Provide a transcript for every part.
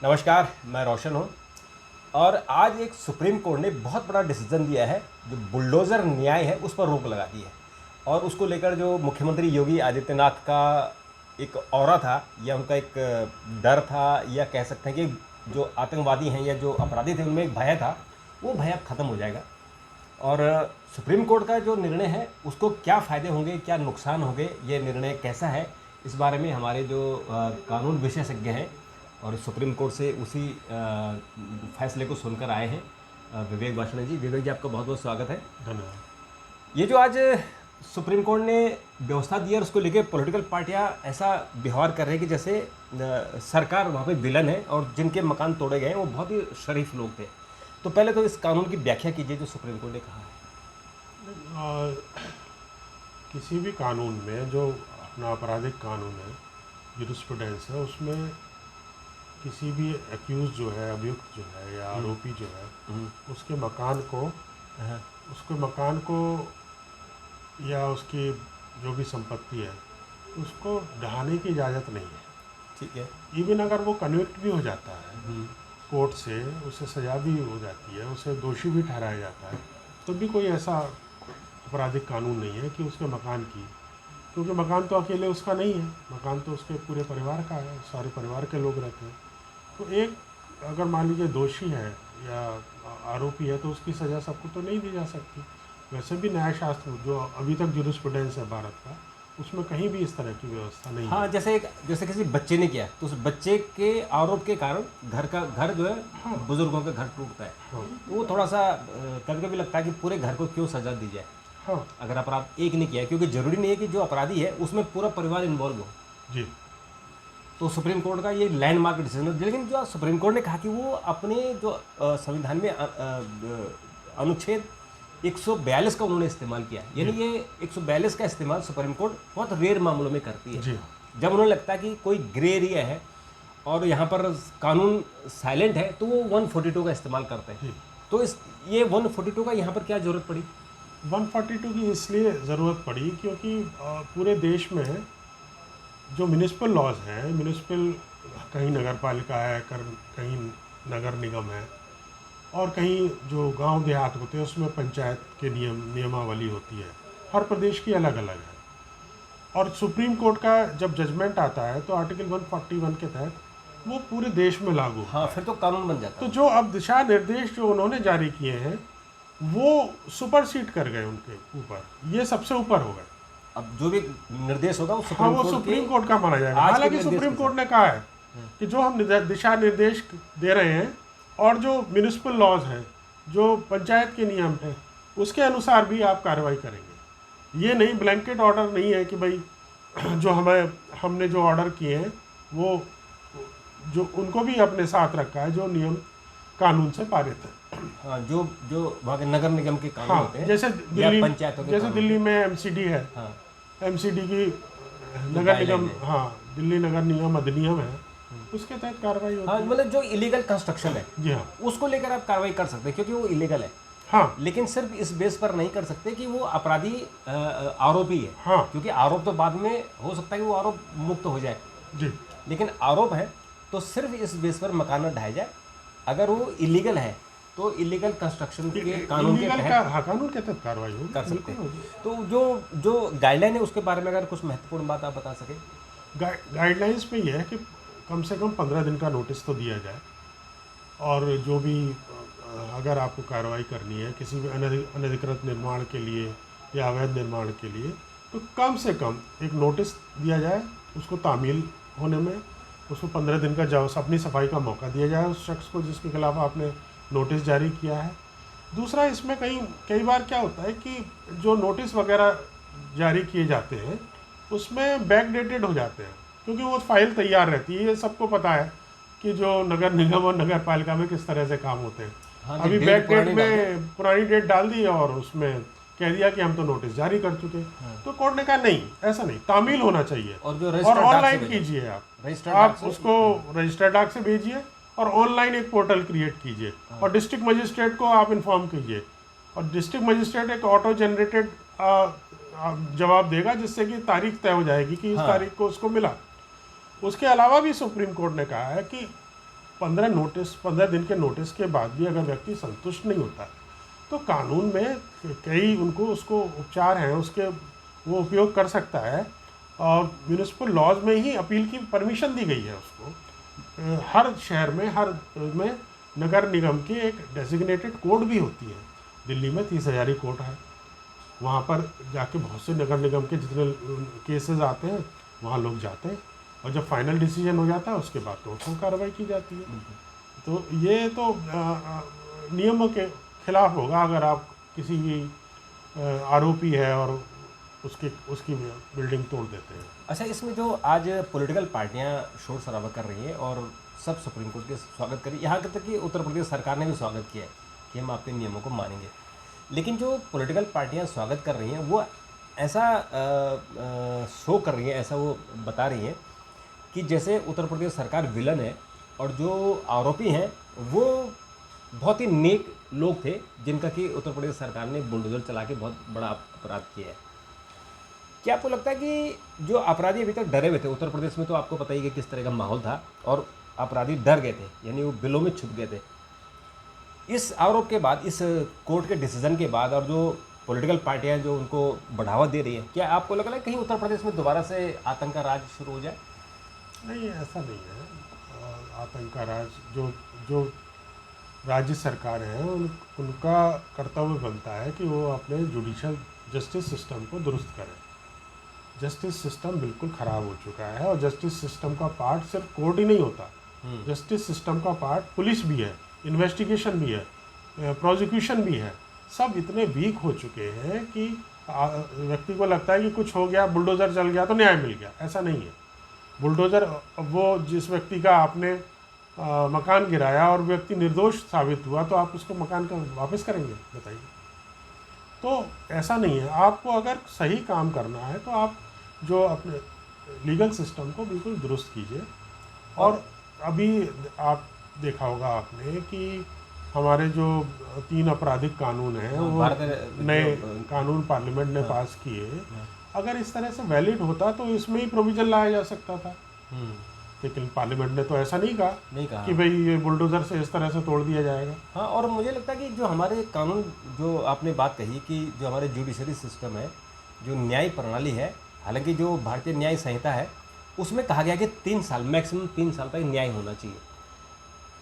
नमस्कार, मैं रोशन हूँ। और आज एक सुप्रीम कोर्ट ने बहुत बड़ा डिसीजन दिया है। जो बुलडोज़र न्याय है उस पर रोक लगा दी है। और उसको लेकर जो मुख्यमंत्री योगी आदित्यनाथ का एक ऑरा था या उनका एक डर था, या कह सकते हैं कि जो आतंकवादी हैं या जो अपराधी थे उनमें एक भय था, वो भय अब ख़त्म हो जाएगा। और सुप्रीम कोर्ट का जो निर्णय है उसको क्या फ़ायदे होंगे, क्या नुकसान होंगे, ये निर्णय कैसा है, इस बारे में हमारे जो कानून विशेषज्ञ हैं और सुप्रीम कोर्ट से उसी फैसले को सुनकर आए हैं, विवेक वार्ष्णेय जी। विवेक जी, आपका बहुत बहुत स्वागत है। धन्यवाद। ये जो आज सुप्रीम कोर्ट ने व्यवस्था दी है उसको लेके पॉलिटिकल पार्टियां ऐसा व्यवहार कर रही है कि जैसे सरकार वहाँ पे विलन है और जिनके मकान तोड़े गए हैं वो बहुत ही शरीफ लोग थे। तो पहले तो इस कानून की व्याख्या कीजिए जो सुप्रीम कोर्ट ने कहा है। किसी भी कानून में जो अपना आपराधिक कानून है, जुरिस्प्रूडेंस है, उसमें किसी भी एक्यूज जो है, अभियुक्त जो है या आरोपी जो है, उसके मकान को हाँ, उसके मकान को या उसकी जो भी संपत्ति है उसको ढहाने की इजाज़त नहीं है। ठीक है। इवन अगर वो कन्विक्ट भी हो जाता है कोर्ट से, उसे सज़ा भी हो जाती है, उसे दोषी भी ठहराया जाता है, तो भी कोई ऐसा आपराधिक कानून नहीं है कि उसके मकान की, क्योंकि मकान तो अकेले उसका नहीं है, मकान तो उसके पूरे परिवार का है, सारे परिवार के लोग रहते हैं। तो एक अगर मान लीजिए दोषी है या आरोपी है तो उसकी सज़ा सबको तो नहीं दी जा सकती। वैसे भी न्यायशास्त्र जो अभी तक जुरिस्प्रूडेंस है भारत का, उसमें कहीं भी इस तरह की व्यवस्था नहीं हाँ, है। जैसे किसी बच्चे ने किया तो उस बच्चे के आरोप के कारण घर जो हाँ है बुजुर्गों का घर टूटता है। हाँ तो वो थोड़ा सा कभी कभी लगता है कि पूरे घर को क्यों सजा दी जाए हाँ अगर अपराध एक ने किया है, क्योंकि जरूरी नहीं है कि जो अपराधी है उसमें पूरा परिवार इन्वॉल्व हो। जी तो सुप्रीम कोर्ट का ये लैंडमार्क डिसीजन है। लेकिन जो सुप्रीम कोर्ट ने कहा कि वो अपने जो संविधान में अनुच्छेद 142 का उन्होंने इस्तेमाल किया, यानी ये 142 का इस्तेमाल सुप्रीम कोर्ट बहुत रेयर मामलों में करती है। जी जब उन्हें लगता है कि कोई ग्रे एरिया है और यहाँ पर कानून साइलेंट है तो वो 142 का इस्तेमाल करते हैं। जी तो इस ये 142 का यहाँ पर क्या जरूरत पड़ी? 142 की इसलिए ज़रूरत पड़ी क्योंकि पूरे देश में जो म्यूनिसिपल लॉज हैं, म्यूनिसिपल, कहीं नगर पालिका है, कहीं नगर निगम है, और कहीं जो गांव देहात होते हैं उसमें पंचायत के नियमावली होती है। हर प्रदेश की अलग अलग है। और सुप्रीम कोर्ट का जब जजमेंट आता है तो आर्टिकल 141 के तहत वो पूरे देश में लागू होता हाँ, है। फिर तो कानून बन जाता तो है। जो अब दिशा निर्देश जो उन्होंने जारी किए हैं वो सुपरसीड कर गए उनके ऊपर, ये सबसे ऊपर हो गए। अब जो भी निर्देश होगा वो हाँ, सुप्रीम वो कोर्ट के सुप्रीम कोर्ट का माना जाएगा। आज के हालांकि निर्देश सुप्रीम के कोर्ट साथ। ने कहा है कि जो हम दिशा निर्देश दे रहे हैं और जो म्यूनिसिपल लॉज हैं, जो पंचायत के नियम हैं, उसके अनुसार भी आप कार्रवाई करेंगे। ये नहीं, ब्लैंकेट ऑर्डर नहीं है कि भाई जो हमने जो ऑर्डर किए हैं वो, जो उनको भी अपने साथ रखा है जो नियम कानून से पारित है। हाँ, जो जो वहाँ के नगर निगम के कानून हाँ, होते हैं जैसे या दिल्ली पंचायतों के जैसे कानून। दिल्ली में एमसीडी है, हाँ, एमसीडी की जो नगर गाइडलाइन निगम, है। हाँ, दिल्ली नगर निगम अधिनियम है, उसके तहत कार्रवाई हाँ, होती है। मतलब जो इलीगल कंस्ट्रक्शन है जी हाँ उसको लेकर आप कार्रवाई कर सकते हैं क्योंकि वो इलीगल है। हाँ लेकिन सिर्फ इस बेस पर नहीं कर सकते कि वो अपराधी आरोपी है। हाँ क्योंकि आरोप तो बाद में हो सकता है कि वो आरोप मुक्त हो जाए, जी लेकिन आरोप है तो सिर्फ इस बेस पर मकान न ढाया जाए। अगर वो इलीगल है तो इलीगल कंस्ट्रक्शन के कानून के इलीगल का, तहत हाँ, कानून के तहत कार्रवाई होगी, कर सकते बिल्कुल हैं। होगी। तो जो जो गाइडलाइन है उसके बारे में अगर कुछ महत्वपूर्ण बात आप बता सकें। गाइडलाइंस में यह है कि कम से कम 15 दिन का नोटिस तो दिया जाए, और जो भी अगर आपको कार्रवाई करनी है किसी भी अनधिकृत निर्माण के लिए या अवैध निर्माण के लिए, तो कम से कम एक नोटिस दिया जाए, उसको तामील होने में उसको 15 दिन का अपनी सफाई का मौका दिया जाए उस शख्स को जिसके खिलाफ आपने नोटिस जारी किया है। दूसरा, इसमें कई बार क्या होता है कि जो नोटिस वगैरह जारी किए जाते हैं उसमें बैक डेटेड हो जाते हैं, क्योंकि वो फाइल तैयार रहती है। ये सबको पता है कि जो नगर निगम और नगर पालिका में किस तरह से काम होते हैं। हाँ, अभी डेट बैक डेट पुरानी डाल दें। में पुरानी डेट डाल दी और उसमें कह दिया कि हम तो नोटिस जारी कर चुके हैं। तो कोर्ट ने कहा नहीं, ऐसा नहीं, तामील होना चाहिए। और जो और रजिस्टर्ड डाक से ऑनलाइन भेजें। कीजिए, रजिस्टर्ड डाक आप से। उसको रजिस्टर्ड डाक से भेजिए और ऑनलाइन एक पोर्टल क्रिएट कीजिए और डिस्ट्रिक्ट मजिस्ट्रेट को आप इन्फॉर्म कीजिए, और डिस्ट्रिक्ट मजिस्ट्रेट एक ऑटो जनरेटेड जवाब देगा जिससे कि तारीख तय हो जाएगी कि इस हाँ। तारीख को उसको मिला। उसके अलावा भी सुप्रीम कोर्ट ने कहा है कि 15 दिन के नोटिस के बाद भी अगर व्यक्ति संतुष्ट नहीं होता तो कानून में कई उनको उसको उपचार हैं उसके वो उपयोग कर सकता है। और म्यूनिसिपल लॉज में ही अपील की परमिशन दी गई है उसको। हर शहर में में नगर निगम की एक डेजिग्नेटेड कोर्ट भी होती है। दिल्ली में 30,000 कोर्ट है, वहाँ पर जाके बहुत से नगर निगम के जितने केसेस आते हैं वहाँ लोग जाते हैं और जब फाइनल डिसीजन हो जाता है उसके बाद तो उसको कार्रवाई की जाती है। तो ये तो नियमों के खिलाफ होगा अगर आप किसी भी आरोपी है और उसकी बिल्डिंग तोड़ देते हैं। अच्छा, इसमें जो आज पॉलिटिकल पार्टियां शोर शराबा कर रही हैं और सब सुप्रीम कोर्ट के स्वागत करी, यहाँ तक कि उत्तर प्रदेश सरकार ने भी स्वागत किया है कि हम आपके नियमों को मानेंगे, लेकिन जो पॉलिटिकल पार्टियां स्वागत कर रही हैं वो ऐसा शो कर रही हैं, ऐसा वो बता रही हैं कि जैसे उत्तर प्रदेश सरकार विलन है और जो आरोपी हैं वो बहुत ही नेक लोग थे जिनका कि उत्तर प्रदेश सरकार ने बुलडोजर चला के बहुत बड़ा अपराध किया है। क्या आपको लगता है कि जो अपराधी अभी तक डरे हुए थे, उत्तर प्रदेश में तो आपको पता ही है कि किस तरह का माहौल था और अपराधी डर गए थे, यानी वो बिलों में छुप गए थे, इस आरोप के बाद, इस कोर्ट के डिसीजन के बाद और जो पॉलिटिकल पार्टियां जो उनको बढ़ावा दे रही हैं, क्या आपको लग रहा है कहीं उत्तर प्रदेश में दोबारा से आतंक का राज शुरू हो जाए? नहीं, ऐसा नहीं है। आतंक का राज जो राज्य सरकार है उनका कर्तव्य बनता है कि वो अपने जुडिशल जस्टिस सिस्टम को दुरुस्त करें। जस्टिस सिस्टम बिल्कुल ख़राब हो चुका है और जस्टिस सिस्टम का पार्ट सिर्फ कोर्ट ही नहीं होता, जस्टिस सिस्टम का पार्ट पुलिस भी है, इन्वेस्टिगेशन भी है, प्रोसिक्यूशन भी है। सब इतने वीक हो चुके हैं कि व्यक्ति को लगता है कि कुछ हो गया, बुलडोज़र चल गया तो न्याय मिल गया। ऐसा नहीं है। बुलडोज़र, वो जिस व्यक्ति का आपने मकान गिराया और व्यक्ति निर्दोष साबित हुआ तो आप उसको मकान का वापस करेंगे? बताइए। तो ऐसा नहीं है। आपको अगर सही काम करना है तो आप जो अपने लीगल सिस्टम को बिल्कुल दुरुस्त कीजिए। और अभी आप देखा होगा आपने कि हमारे जो 3 आपराधिक कानून हैं वो नए कानून पार्लियामेंट ने पास किए, अगर इस तरह से वैलिड होता तो इसमें ही प्रोविजन लाया जा सकता था। लेकिन पार्लियामेंट ने तो ऐसा नहीं कहा कि भाई ये बुलडोज़र से इस तरह से तोड़ दिया जाएगा। हाँ, और मुझे लगता है कि जो हमारे कानून, जो आपने बात कही कि जो हमारे जुडिशरी सिस्टम है, जो न्याय प्रणाली है, हालांकि जो भारतीय न्याय संहिता है उसमें कहा गया कि 3 साल, मैक्सिमम 3 साल तक न्याय होना चाहिए।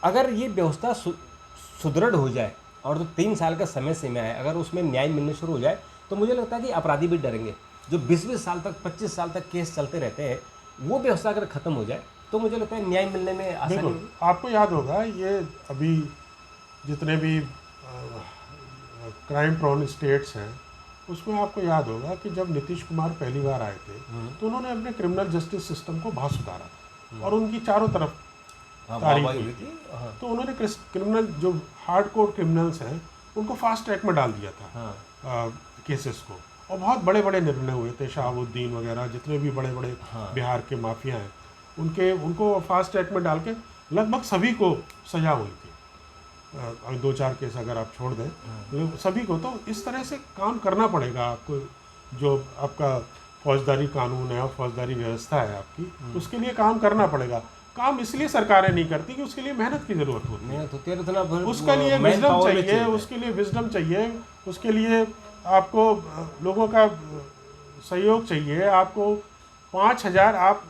अगर ये व्यवस्था सुदृढ़ हो जाए और जो 3 साल का समय सीमा है अगर उसमें न्याय मिलने शुरू हो जाए तो मुझे लगता है कि अपराधी भी डरेंगे। जो 20-20 साल तक, 25 साल तक केस चलते रहते हैं, वो व्यवस्था अगर ख़त्म हो जाए तो मुझे लगता है न्याय मिलने में आसानी होगी। आपको याद होगा ये अभी जितने भी क्राइम प्रोन स्टेट्स हैं उसमें आपको याद होगा कि जब नीतीश कुमार पहली बार आए थे तो उन्होंने अपने क्रिमिनल जस्टिस सिस्टम को बहुत सुधारा था और उनकी चारों तरफ तारीफ हुई थी। तो उन्होंने क्रिमिनल जो हार्ड कोर क्रिमिनल्स हैं उनको फास्ट ट्रैक में डाल दिया था केसेस को, और बहुत बड़े बड़े निर्णय हुए थे। शहाबुद्दीन वगैरह जितने भी बड़े बड़े बिहार के माफिया हैं उनको फास्ट ट्रैक में डाल के लगभग सभी को सजा हुई थी। 2-4 केस अगर आप छोड़ दें तो सभी को। तो इस तरह से काम करना पड़ेगा आपको। जो आपका फौजदारी कानून है और फौजदारी व्यवस्था है आपकी, उसके लिए काम करना पड़ेगा। काम इसलिए सरकारें नहीं करती कि उसके लिए मेहनत की ज़रूरत होती है, उसके लिए विजडम चाहिए, उसके लिए विजडम चाहिए, उसके लिए आपको लोगों का सहयोग चाहिए। आपको 5,000, आप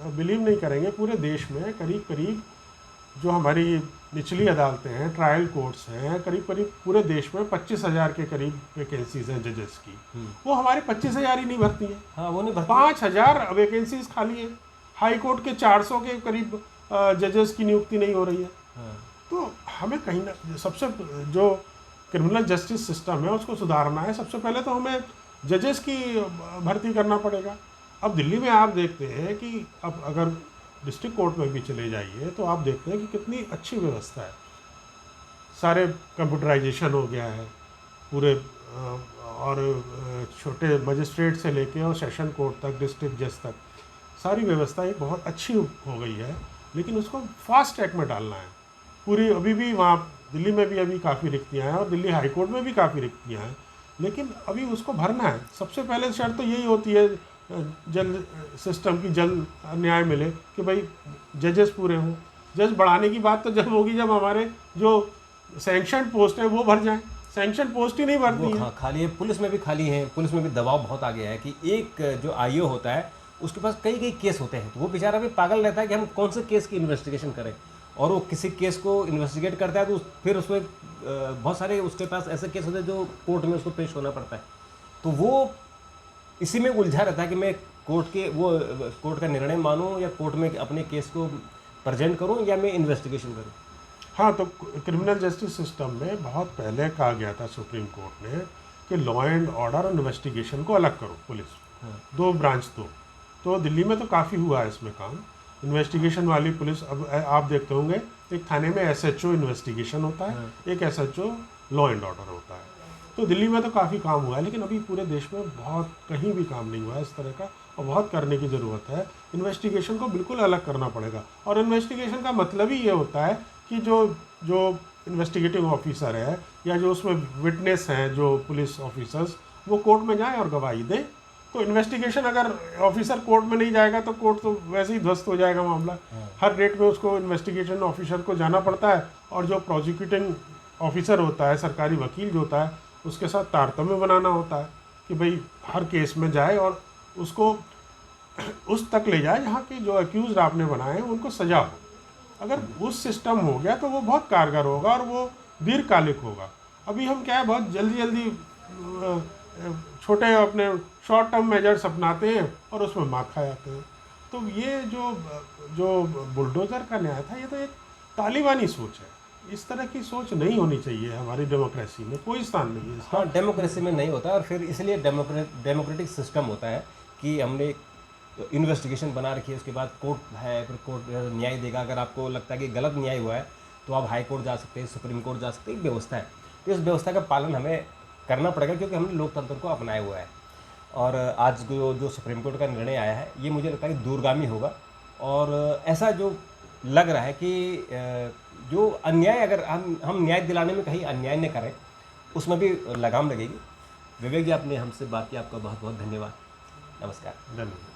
बिलीव नहीं करेंगे, पूरे देश में करीब करीब जो हमारी निचली अदालतें हैं, ट्रायल कोर्ट्स हैं, करीब करीब पूरे देश में 25,000 के करीब वैकेंसीज हैं जजेस की। वो हमारे 25,000 ही नहीं भरती हैं। हाँ, वो नहीं भरती। 5,000 वैकेंसीज खाली है। हाई कोर्ट के 400 के करीब जजेस की नियुक्ति नहीं हो रही है। तो हमें कहीं ना, सबसे जो क्रिमिनल जस्टिस सिस्टम है उसको सुधारना है। सबसे पहले तो हमें जजेस की भर्ती करना पड़ेगा। अब दिल्ली में आप देखते हैं कि अब अगर डिस्ट्रिक्ट कोर्ट में भी चले जाइए तो आप देखते हैं कि कितनी अच्छी व्यवस्था है। सारे कंप्यूटराइजेशन हो गया है पूरे, और छोटे मजिस्ट्रेट से लेके और सेशन कोर्ट तक, डिस्ट्रिक्ट जज तक सारी व्यवस्था एक बहुत अच्छी हो गई है। लेकिन उसको फास्ट ट्रैक में डालना है पूरी। अभी भी वहाँ दिल्ली में भी अभी काफ़ी रिक्तियाँ हैं और दिल्ली हाई कोर्ट में भी काफ़ी रिक्तियाँ हैं, लेकिन अभी उसको भरना है। सबसे पहले शर्त तो यही होती है जल्द सिस्टम की जल्द न्याय मिले कि भाई जजेस पूरे हों। जज बढ़ाने की बात तो जब होगी जब हमारे जो सैंक्शन पोस्ट है वो भर जाएं। सैंक्शन पोस्ट ही नहीं वो भरती है। खाली है, पुलिस में भी खाली है, पुलिस में भी दबाव बहुत आ गया है कि एक जो आईओ होता है उसके पास कई कई केस होते हैं, तो वो बेचारा भी पागल रहता है कि हम कौन से केस की इन्वेस्टिगेशन करें। और वो किसी केस को इन्वेस्टिगेट करता है तो फिर उसमें बहुत सारे उसके पास ऐसे केस होते हैं जो कोर्ट में उसको पेश होना पड़ता है। तो वो इसी में उलझा रहता है कि मैं कोर्ट का निर्णय मानूं या कोर्ट में अपने केस को प्रेजेंट करूं या मैं इन्वेस्टिगेशन करूं। हाँ, तो क्रिमिनल जस्टिस सिस्टम में बहुत पहले कहा गया था सुप्रीम कोर्ट ने कि लॉ एंड ऑर्डर और इन्वेस्टिगेशन को अलग करो, पुलिस दो ब्रांच दो। तो दिल्ली में तो काफ़ी हुआ है इसमें काम। इन्वेस्टिगेशन वाली पुलिस, अब आप देखते होंगे एक थाने में एसएचओ इन्वेस्टिगेशन होता है, एक एसएचओ लॉ एंड ऑर्डर होता है। तो दिल्ली में तो काफ़ी काम हुआ है, लेकिन अभी पूरे देश में बहुत कहीं भी काम नहीं हुआ है इस तरह का, और बहुत करने की ज़रूरत है। इन्वेस्टिगेशन को बिल्कुल अलग करना पड़ेगा। और इन्वेस्टिगेशन का मतलब ही ये होता है कि जो जो इन्वेस्टिगेटिव ऑफिसर है या जो उसमें विटनेस हैं, जो पुलिस ऑफिसर्स, वो कोर्ट में जाएं और गवाही दें। तो इन्वेस्टिगेशन अगर ऑफिसर कोर्ट में नहीं जाएगा तो कोर्ट तो वैसे ही ध्वस्त हो जाएगा मामला। हर डेट में उसको इन्वेस्टिगेशन ऑफिसर को जाना पड़ता है, और जो प्रोसिक्यूटिंग ऑफिसर होता है, सरकारी वकील जो होता है, उसके साथ तारतम्य बनाना होता है कि भाई हर केस में जाए और उसको उस तक ले जाए जहाँ की जो अक्यूज आपने बनाए हैं उनको सजा हो। अगर उस सिस्टम हो गया तो वो बहुत कारगर होगा और वो दीर्घकालिक होगा। अभी हम क्या है, बहुत जल्दी जल्दी छोटे अपने शॉर्ट टर्म मेजर्स अपनाते हैं और उसमें मार खा जाते हैं। तो ये जो बुलडोज़र का न्याय था, ये तो एक तालिबानी सोच है। इस तरह की सोच नहीं होनी चाहिए। हमारी डेमोक्रेसी में कोई स्थान नहीं है इसका। हाँ, डेमोक्रेसी में नहीं होता, और फिर इसलिए डेमोक्रेटिक सिस्टम होता है कि हमने इन्वेस्टिगेशन बना रखी है, उसके बाद कोर्ट है, फिर कोर्ट न्याय देगा। अगर आपको लगता है कि गलत न्याय हुआ है तो आप हाई कोर्ट जा सकते हैं, सुप्रीम कोर्ट जा सकते हैं, एक व्यवस्था है। तो इस व्यवस्था का पालन हमें करना पड़ेगा क्योंकि हमने लोकतंत्र को अपनाया हुआ है। और आज जो सुप्रीम कोर्ट का निर्णय आया है ये मुझे लगता है कि दूरगामी होगा। और ऐसा जो लग रहा है कि जो अन्याय, अगर हम न्याय दिलाने में कहीं अन्याय न करें, उसमें भी लगाम लगेगी। विवेक जी, आपने हमसे बात की, आपका बहुत बहुत धन्यवाद। नमस्कार। धन्यवाद।